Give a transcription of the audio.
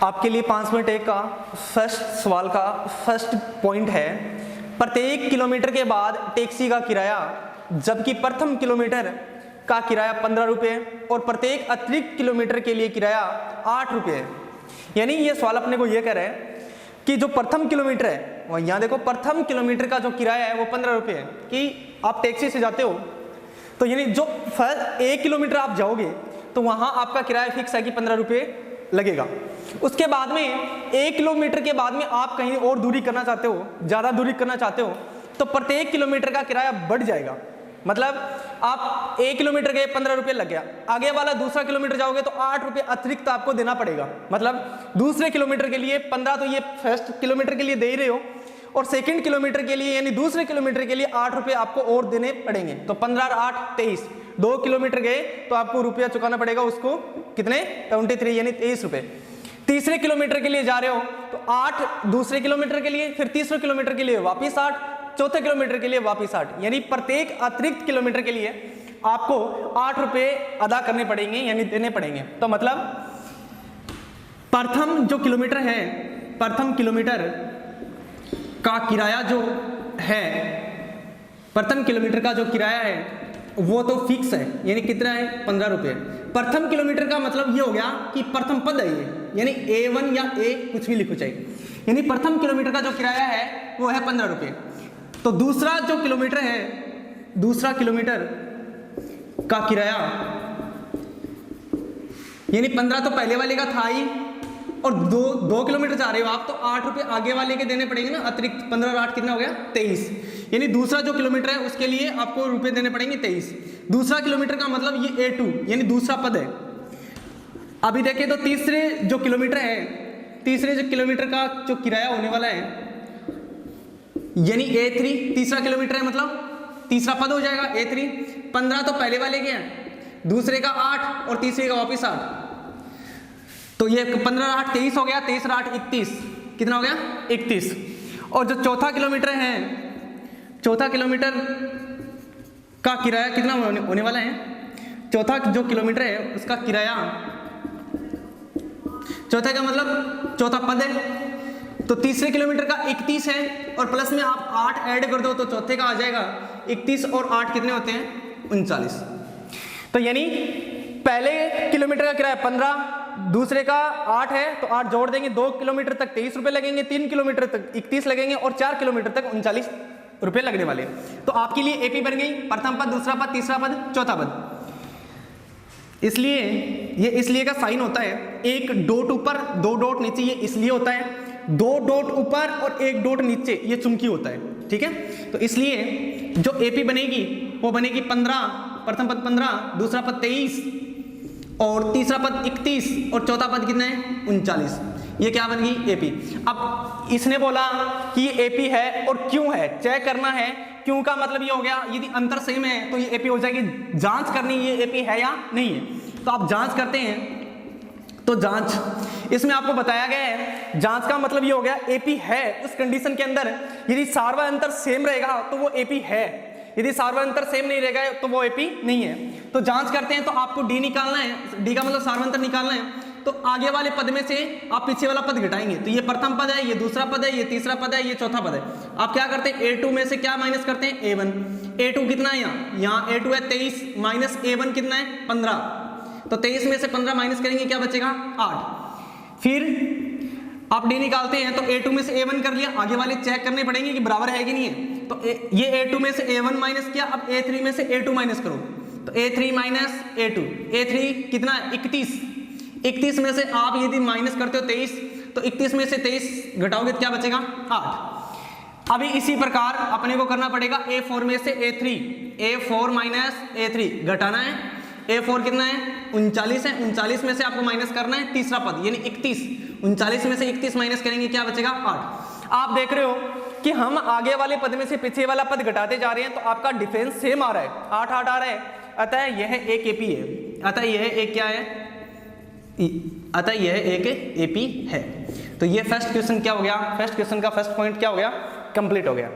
आपके लिए 5.1 का फर्स्ट सवाल का फर्स्ट पॉइंट है, प्रत्येक किलोमीटर के बाद टैक्सी का किराया, जबकि प्रथम किलोमीटर का किराया 15 रुपये और प्रत्येक अतिरिक्त किलोमीटर के लिए किराया 8 रुपये है। यानी ये सवाल अपने को ये कह रहा है कि जो प्रथम किलोमीटर है, वह यहाँ देखो प्रथम किलोमीटर का जो किराया है वो 15 रुपये है कि आप टैक्सी से जाते हो, तो यानी जो 1 किलोमीटर आप जाओगे तो वहाँ आपका किराया फिक्स है कि 15 रुपये लगेगा। उसके बाद में 1 किलोमीटर के बाद में आप कहीं और दूरी करना चाहते हो, ज़्यादा दूरी करना चाहते हो, तो प्रत्येक किलोमीटर का किराया बढ़ जाएगा। मतलब आप 1 किलोमीटर गए 15 रुपये लग गया, आगे वाला दूसरा किलोमीटर जाओगे तो 8 रुपये अतिरिक्त आपको देना पड़ेगा। मतलब दूसरे किलोमीटर के लिए 15 तो ये फर्स्ट किलोमीटर के लिए दे ही रहे हो, और सेकंड किलोमीटर के लिए यानी दूसरे किलोमीटर के लिए 8 रुपये आपको और देने पड़ेंगे। तो 15 और 8 23, 2 किलोमीटर गए तो आपको रुपया चुकाना पड़ेगा उसको कितने 23 यानी 23 रुपये। तीसरे किलोमीटर के लिए जा रहे हो तो 8 दूसरे किलोमीटर के लिए, फिर तीसरे किलोमीटर के लिए वापिस 8, चौथे किलोमीटर के लिए वापिस 8, यानी प्रत्येक अतिरिक्त किलोमीटर के लिए आपको 8 रुपये अदा करने पड़ेंगे यानी देने पड़ेंगे। तो मतलब प्रथम जो किलोमीटर है, प्रथम किलोमीटर का किराया जो है, प्रथम किलोमीटर का जो किराया है वो तो फिक्स है, यानी कितना है 15 रुपये। प्रथम किलोमीटर का मतलब ये हो गया कि प्रथम पद है ये, यानी A1 या A कुछ भी लिखो चाहिए, यानी प्रथम किलोमीटर का जो किराया है वो है 15 रुपये। तो दूसरा जो किलोमीटर है, दूसरा किलोमीटर का किराया यानी 15 तो पहले वाले का था ही, और 2 किलोमीटर जा रहे हो आप तो 8 रुपये आगे वाले के देने पड़ेंगे ना अतिरिक्त। 15 और 8 कितना हो गया 23, यानी दूसरा जो किलोमीटर है उसके लिए आपको रुपए देने पड़ेंगे 23। दूसरा किलोमीटर का मतलब ये A2 यानी दूसरा पद है। अभी देखें तो तीसरे जो किलोमीटर है, तीसरे जो किलोमीटर का जो किराया होने वाला है यानी A3, तीसरा किलोमीटर है मतलब तीसरा पद हो जाएगा A3। 15 तो पहले वाले के हैं, दूसरे का 8 और तीसरे का वापिस 8, तो ये 15 और 8 23 हो गया, 23 और 8 31, कितना हो गया 31। और जो चौथा किलोमीटर है, चौथा किलोमीटर का किराया कितना होने वाला है, चौथा जो किलोमीटर है उसका किराया, चौथा का मतलब चौथा पद है, तो तीसरे किलोमीटर का 31 है और प्लस में आप 8 ऐड कर दो तो चौथे का आ जाएगा 31 और 8 कितने होते हैं 39। तो यानी पहले किलोमीटर का किराया 15, दूसरे का 8 है तो 8 जोड़ देंगे, 2 किलोमीटर तक 23 रुपये लगेंगे, 3 किलोमीटर तक 31 लगेंगे और 4 किलोमीटर तक 39 रुपये लगने वाले। तो आपके लिए एपी बन गई प्रथम पद, दूसरा पद, तीसरा पद, चौथा पद। इसलिए ये इसलिए का साइन होता है, एक डॉट ऊपर 2 डॉट नीचे, ये इसलिए होता है 2 डॉट ऊपर और 1 डॉट नीचे, ये चुंबकीय होता है। ठीक है, तो इसलिए जो एपी बनेगी वो बनेगी 15, प्रथम पद 15, दूसरा पद 23 और तीसरा पद 31 और चौथा पद कितना है 39। ये क्या बन गई एपी। अब इसने बोला कि ये एपी है और क्यों है, चेक करना है। क्यों का मतलब ये हो गया यदि अंतर सेम है तो ये एपी हो जाएगी, जांच करनी ये एपी है या नहीं है। तो आप जांच करते हैं तो जांच इसमें आपको बताया गया है, जांच का मतलब ये हो गया एपी है उस कंडीशन के अंदर यदि सार्वत्रिक अंतर सेम रहेगा तो वो एपी है, यदि सार्वत्रिक अंतर सेम नहीं रहेगा तो वो एपी नहीं है। तो जांच करते हैं तो आपको डी निकालना है, डी का मतलब सार्वत्रिक अंतर निकालना है। तो आगे वाले पद में से आप पीछे वाला पद घटाएंगे, तो ये प्रथम पद है, ये दूसरा पद है, ये तीसरा पद है, ये चौथा पद है। आप क्या करते हैं A2 में से क्या माइनस करते हैं A1। A2 कितना है यहाँ A2 है 23 माइनस A1 कितना है 15, तो 23 में से 15 माइनस करेंगे क्या बचेगा 8। फिर आप डी निकालते हैं तो A2 में से A1 कर लिया, आगे वाले चेक करने पड़ेंगे कि बराबर है कि नहीं है। तो ये A2 में से A1 माइनस किया, अब A3 में से A2 माइनस करो, तो A3 माइनस A2, A3 कितना है 31, 31 में से आप यदि माइनस करते हो 23 तो 31 में से 23 घटाओगे तो क्या बचेगा 8। अभी इसी प्रकार अपने को करना पड़ेगा A4 में से A3, A4 माइनस A3 घटाना है। A4 कितना है 39 है, 39 में से आपको माइनस करना है तीसरा पद यानी 31, 39 में से 31 माइनस करेंगे क्या बचेगा 8। आप देख रहे हो कि हम आगे वाले पद में से पीछे वाला पद घटाते जा रहे हैं तो आपका डिफरेंस सेम आ रहा है, 8 8 आ रहा है, अतः यह एक एपी है, अतः यह एक क्या है, अतः यह एक एपी है। तो ये फर्स्ट क्वेश्चन क्या हो गया, फर्स्ट क्वेश्चन का फर्स्ट पॉइंट क्या हो गया, कंप्लीट हो गया।